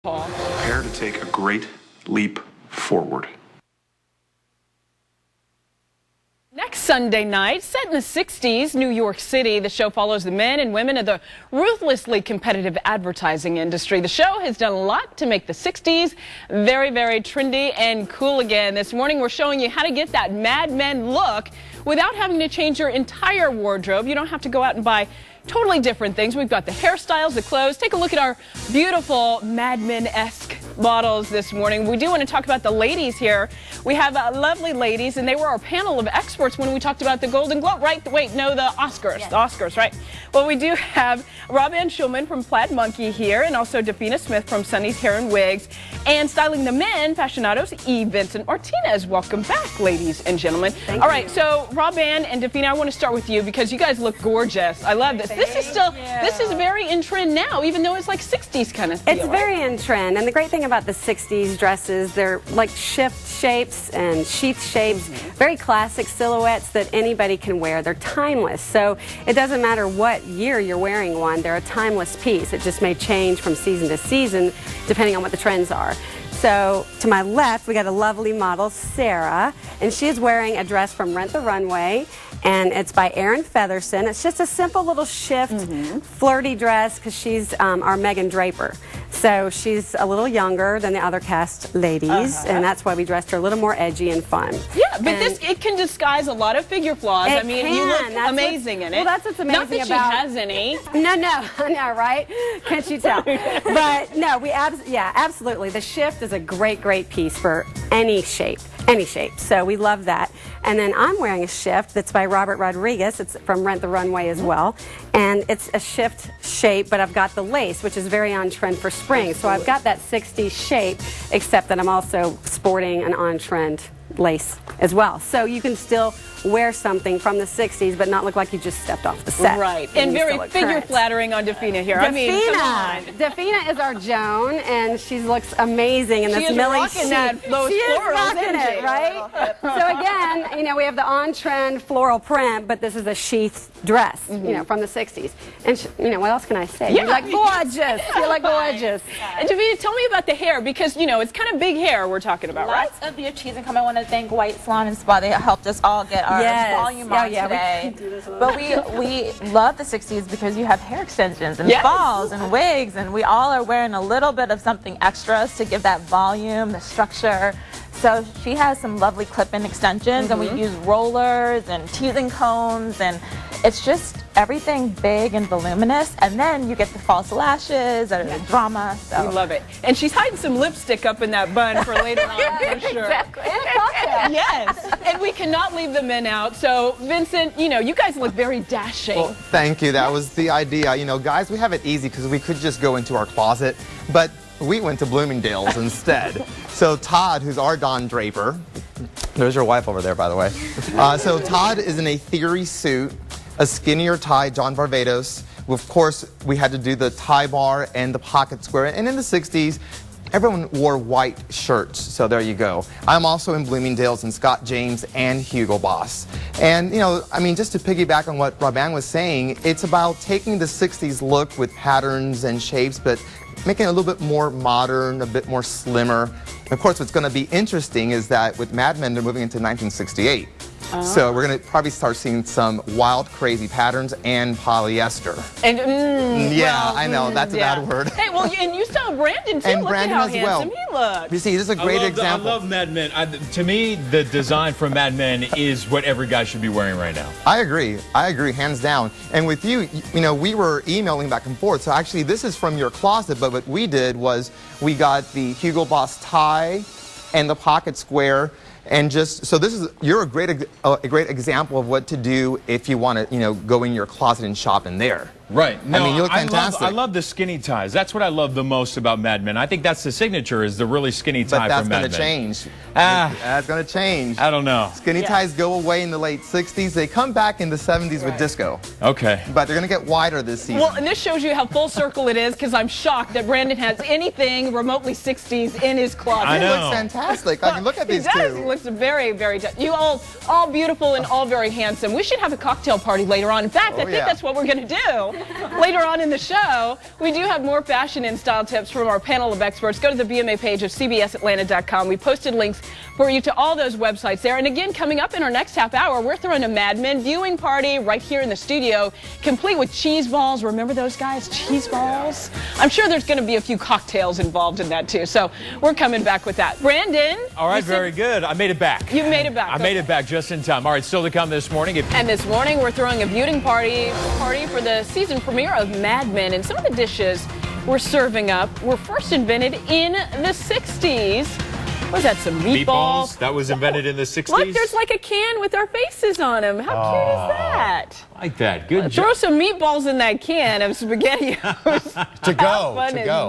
Prepare to take a great leap forward. Next Sunday night, set in the 60s, New York City, the show follows the men and women of the ruthlessly competitive advertising industry. The show has done a lot to make the 60s very, very trendy and cool again. This morning, we're showing you how to get that Mad Men look without having to change your entire wardrobe. You don't have to go out and buy totally different things. We've got the hairstyles, the clothes. Take a look at our beautiful Mad Men-esque models this morning. We do want to talk about the ladies here. We have lovely ladies, and they were our panel of experts when we talked about the Golden Globe, right? Wait, no, the Oscars. Yes. The Oscars, right? Well, we do have Rob Ann Schulman from Plaid Monkey here, and also Dafina Smith from Sunny's Hair and Wigs. And styling the men, Fashionado's E. Vincent Martinez. Welcome back, ladies and gentlemen. Thank All you. right, so Rob Ann and Dafina, I want to start with you because you guys look gorgeous. I love this. This is very in trend now, even though it's like 60s kind of feel. It's very in trend, and the great thing about the 60s dresses, they're like shift shapes and sheath shapes, very classic silhouettes that anybody can wear. They're timeless, so it doesn't matter what year you're wearing one, they're a timeless piece. It just may change from season to season depending on what the trends are. So to my left, we got a lovely model, Sarah, and she is wearing a dress from Rent the Runway, and it's by Erin Featherson. It's just a simple little shift, flirty dress because she's our Megan Draper. So she's a little younger than the other cast ladies, and that's why we dressed her a little more edgy and fun. Yeah, but it can disguise a lot of figure flaws. I mean, you look amazing in it. Well, that's what's amazing about. Not that about, she has any. No, right? Can't you tell? But no, yeah, absolutely. The shift is a great piece for any shape. So we love that. And then I'm wearing a shift that's by Robert Rodriguez. It's from Rent the Runway as well. And it's a shift shape, but I've got the lace, which is very on trend for spring. So I've got that 60s shape, except that I'm also sporting an on-trend lace as well. So you can still wear something from the 60s, but not look like you just stepped off the set. Right. And very figure flattering on Dafina here. I mean, come on. Dafina is our Joan, and she looks amazing in this Millie chic. Those she is florals, rocking it, right? So again, you know, we have the on-trend floral print, but this is a sheath dress, you know, from the 60s. And you know, what else can I say? Yeah. You look gorgeous. You look gorgeous. And Dafina, tell me about the hair, because you know it's kind of big hair we're talking about, right? Lots of your cheese and come. I want to thank White Salon and Spa. They helped us all get our volume on today. But we love the 60s because you have hair extensions and falls and wigs, and we all are wearing a little bit of something extra to give that volume, the structure. So she has some lovely clip-in extensions, and we use rollers and teasing combs, and it's just everything big and voluminous, and then you get the false lashes or the drama. So. We love it. And she's hiding some lipstick up in that bun for later on, for sure. Exactly. Yes, and we cannot leave the men out. So, Vincent, you know, you guys look very dashing. Well, thank you. That was the idea. You know, guys, we have it easy because we could just go into our closet, but we went to Bloomingdale's instead. So Todd, who's our Don Draper, there's your wife over there, by the way. So Todd is in a theory suit, a skinnier tie, John Barbados. Of course, we had to do the tie bar and the pocket square. And in the 60s, everyone wore white shirts, so there you go. I'm also in Bloomingdale's and Scott James and Hugo Boss. And, you know, I mean, just to piggyback on what Rob Ann was saying, it's about taking the 60s look with patterns and shapes, but making it a little bit more modern, a bit more slimmer. And of course, what's going to be interesting is that with Mad Men, they're moving into 1968. So we're going to probably start seeing some wild, crazy patterns and polyester. And I know, that's a bad word. Hey, well, and you saw Brandon too. And look Brandon at how as handsome he looks. You see, this is a great example. I love Mad Men. To me, the design from Mad Men is what every guy should be wearing right now. I agree, hands down. And with you, you know, we were emailing back and forth. So actually, this is from your closet, but what we did was we got the Hugo Boss tie and the pocket square. And just so you're a great example of what to do if you want to, you know, go in your closet and shop in there. Right. No, I mean, you look fantastic. I love the skinny ties. That's what I love the most about Mad Men. I think that's the signature, is the really skinny tie from Mad Men. But that's going to change. That's going to change. I don't know. Skinny ties go away in the late 60s. They come back in the 70s with disco. Okay. But they're going to get wider this season. Well, and this shows you how full circle it is, because I'm shocked that Brandon has anything remotely 60s in his closet. I know. He looks fantastic. I mean, look at these two. He does. He looks very, very, you all beautiful and all very handsome. We should have a cocktail party later on. In fact, I think that's what we're going to do. Later on in the show, we do have more fashion and style tips from our panel of experts. Go to the BMA page of CBSAtlanta.com. We posted links for you to all those websites there. And again, coming up in our next half hour, we're throwing a Mad Men viewing party right here in the studio, complete with cheese balls. Remember those guys, cheese balls? I'm sure there's going to be a few cocktails involved in that too. So we're coming back with that. Brandon. All right, very good. I made it back. You made it back. I made it back just in time. All right, still to come this morning. And this morning, we're throwing a viewing party for the season premiere of Mad Men. And some of the dishes we're serving up were first invented in the 60s. What was that, some meatballs? That was invented in the 60s? Look, there's like a can with our faces on them. How cute is that? I like that. Good job. Throw some meatballs in that can of SpaghettiOs. To go.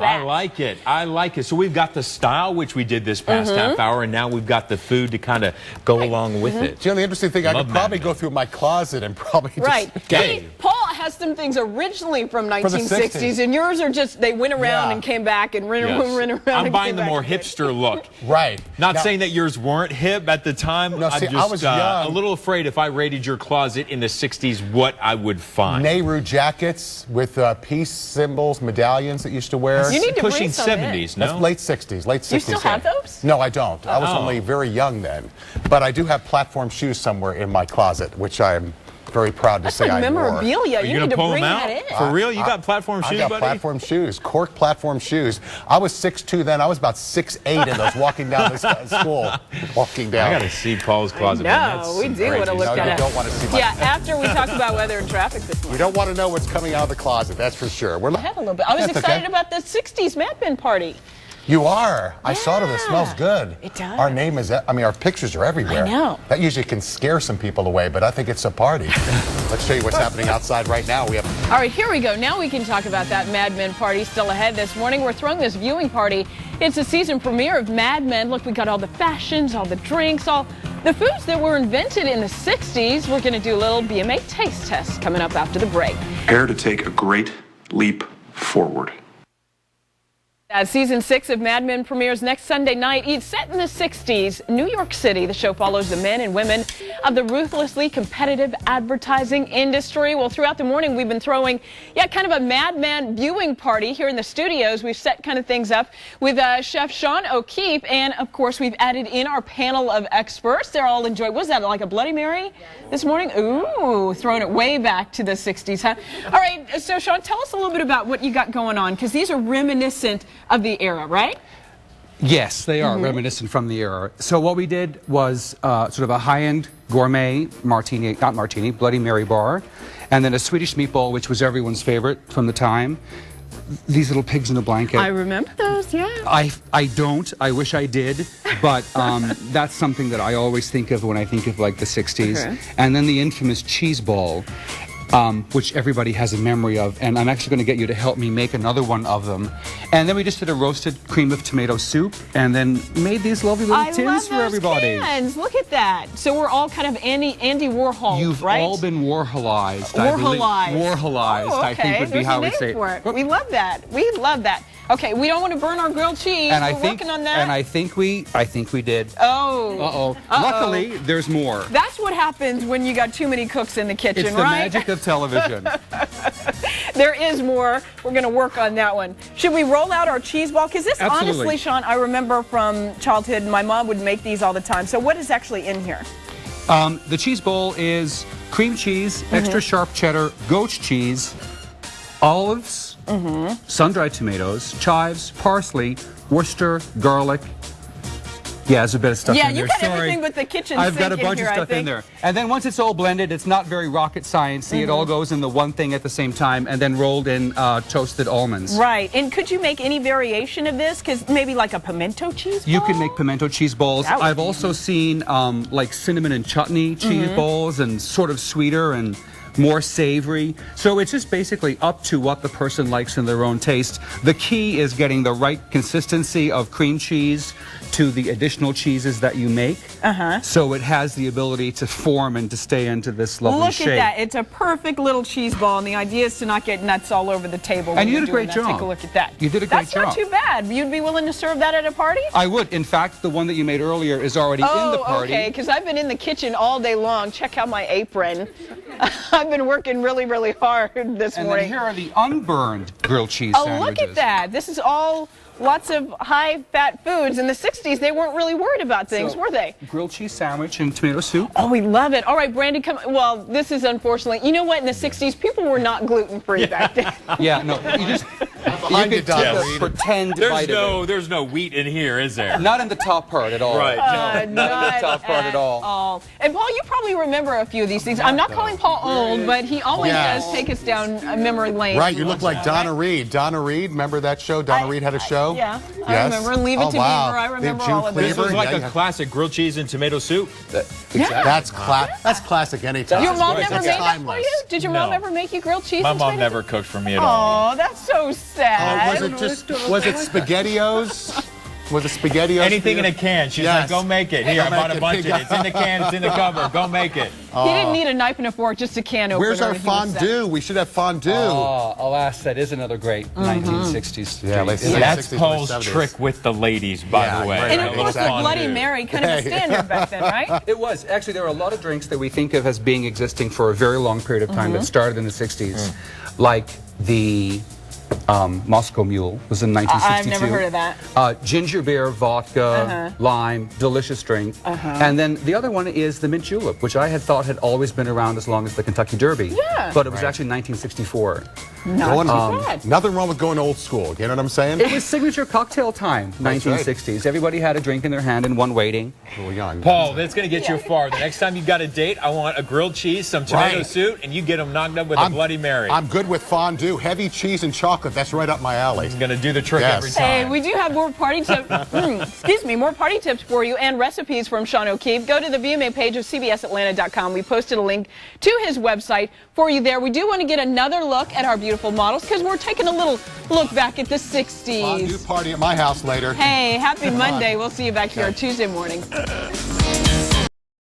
I like it. I like it. So we've got the style, which we did this past half hour, and now we've got the food to kind of go along with it. The only interesting thing, I could probably go through my closet and probably just See, Paul has some things originally from 1960s, and yours are just, they went around and came back and went around. I'm buying the more hipster look. Right. Not saying that yours weren't hip at the time. No, see, I'm just I was young. a little afraid if I raided your closet in the 60s, what I would find. Nehru jackets with peace symbols, medallions that used to wear. You need to pushing bring some 70s, in. no? That's late 60s, late 60s. You still have those? No, I don't. I was only very young then. But I do have platform shoes somewhere in my closet, which I'm very proud to say like I wore. memorabilia. Are you need going to pull bring them out? that in. For real? You got platform shoes, I got buddy? platform shoes, cork platform shoes. I was 6'2" then. I was about 6'8" in those walking down this school. Walking down. I got to see Paul's closet. No, we do want to look at you it. don't want to see my After we talk about weather and traffic this morning. You don't want to know what's coming out of the closet, that's for sure. We're I have a little bit. I was excited about the 60s Mad Men party. You are. I saw it. It smells good. It does. Our name is, our pictures are everywhere. I know. That usually can scare some people away, but I think it's a party. Let's show you what's happening outside right now. We have. All right, here we go. Now we can talk about that Mad Men party still ahead this morning. We're throwing this viewing party. It's the season premiere of Mad Men. Look, we got all the fashions, all the drinks, all the foods that were invented in the 60s. We're going to do a little BMA taste test coming up after the break. Prepare to take a great leap forward. Season 6 of Mad Men premieres next Sunday night. It's set in the 60s, New York City. The show follows the men and women of the ruthlessly competitive advertising industry. Well, throughout the morning, we've been throwing, kind of a Mad Men viewing party here in the studios. We've set kind of things up with Chef Sean O'Keefe, and of course, we've added in our panel of experts. They're all enjoying. Was that like a Bloody Mary this morning? Ooh, throwing it way back to the 60s, huh? All right, so Sean, tell us a little bit about what you got going on, because these are reminiscent of the era, right? Yes, they are reminiscent from the era. So what we did was sort of a high-end gourmet martini, not martini, Bloody Mary bar, and then a Swedish meatball, which was everyone's favorite from the time. These little pigs in a blanket. I remember those, yeah. I don't. I wish I did, but that's something that I always think of when I think of like the 60s. Okay. And then the infamous cheese ball, which everybody has a memory of, and I'm actually going to get you to help me make another one of them. And then we just did a roasted cream of tomato soup, and then made these lovely little tins for everybody. Cans. Look at that. So we're all kind of Andy Warhol, You've right? all been Warholized. Warholized. Warholized, Oh, okay. I think would be There's how a we name say for it. We love that. We love that. Okay, we don't want to burn our grilled cheese. And We're working on that. And I think we did. Oh. Luckily, there's more. That's what happens when you got too many cooks in the kitchen, It's the right? magic of television. There is more. We're going to work on that one. Should we roll out our cheese ball? Because this, Absolutely. honestly, Sean, I remember from childhood, my mom would make these all the time. So what is actually in here? The cheese bowl is cream cheese, extra sharp cheddar, goat cheese, olives, sun-dried tomatoes, chives, parsley, Worcester, garlic. Yeah, there's a bit of stuff in there. Yeah, you got Sorry. everything but the kitchen I've sink got a in bunch here, of I stuff in think. there. And then once it's all blended, it's not very rocket science-y. It all goes in the one thing at the same time, and then rolled in toasted almonds. Right. And could you make any variation of this? Because maybe like a pimento cheese ball? You can make pimento cheese balls. That would I've be also seen like cinnamon and chutney cheese balls, and sort of sweeter and more savory. So it's just basically up to what the person likes in their own taste. The key is getting the right consistency of cream cheese to the additional cheeses that you make. So it has the ability to form and to stay into this lovely shape. Look at that. It's a perfect little cheese ball, and the idea is to not get nuts all over the table. And you did a great job. Take a look at that. You did a great job. That's not too bad. You'd be willing to serve that at a party? I would. In fact, the one that you made earlier is already in the party. Okay, because I've been in the kitchen all day long. Check out my apron. I've been working really, really hard this morning. And then here are the unburned grilled cheese sandwiches. Oh, look at that. This is all lots of high-fat foods. In the 60s, they weren't really worried about things, were they? Grilled cheese sandwich and tomato soup. Oh, we love it. All right, Brandy, come. Well, this is unfortunately. You know what? In the 60s, people were not gluten-free back then. Yeah, no, you just pretend there's no wheat in here, is there? Not in the top part at all. Right. Not in the top part at all. And Paul, you probably remember a few of these things. I'm not calling Paul old, but he always does take us down a memory lane. Right, you look like Donna Reed. Donna Reed, remember that show? Donna Reed had a show? Yeah, Yes. I remember. Leave it to Beaver. I remember all of This this. is like a classic grilled cheese and tomato soup. That's classic anytime. Your mom never That's made that for timeless. you? Did your mom ever make you grilled cheese? My and mom tomato never soup? cooked for me at all. Oh, that's so sad. Was it SpaghettiOs? Was it SpaghettiOs? Anything in a can. She's like, go make it. Here, I bought a bunch of it. It's in the can. It's in the cupboard. Go make it. He didn't need a knife and a fork, just a can opener. Where's our and he was set. fondue? We should have fondue. Oh, alas, that is another great 1960s. Yeah, That's Paul's trick with the ladies, by the way. And of course, the Bloody Mary, kind of a standard back then, right? It was. Actually, there are a lot of drinks that we think of as being existing for a very long period of time that started in the 60s, like the Moscow Mule was in 1962. I've never heard of that. Ginger beer, vodka, lime, delicious drink. And then the other one is the mint julep, which I had thought had always been around as long as the Kentucky Derby. Yeah. But it was actually 1964. Nothing wrong with going old school. You know what I'm saying? It was signature cocktail time, 1960s. Everybody had a drink in their hand and one waiting. Paul, that's going to get you far. The next time you got a date, I want a grilled cheese, some tomato soup, and you get them knocked up with a Bloody Mary. I'm good with fondue. Heavy cheese and chocolate. That's right up my alley. It's going to do the trick every time. Hey, we do have more party tips. Excuse me, more party tips for you and recipes from Sean O'Keefe. Go to the VMA page of CBSAtlanta.com. We posted a link to his website for you there. We do want to get another look at our beautiful models because we're taking a little look back at the 60s. Fondue party at my house later. Hey, happy Monday. We'll see you back here on Tuesday morning.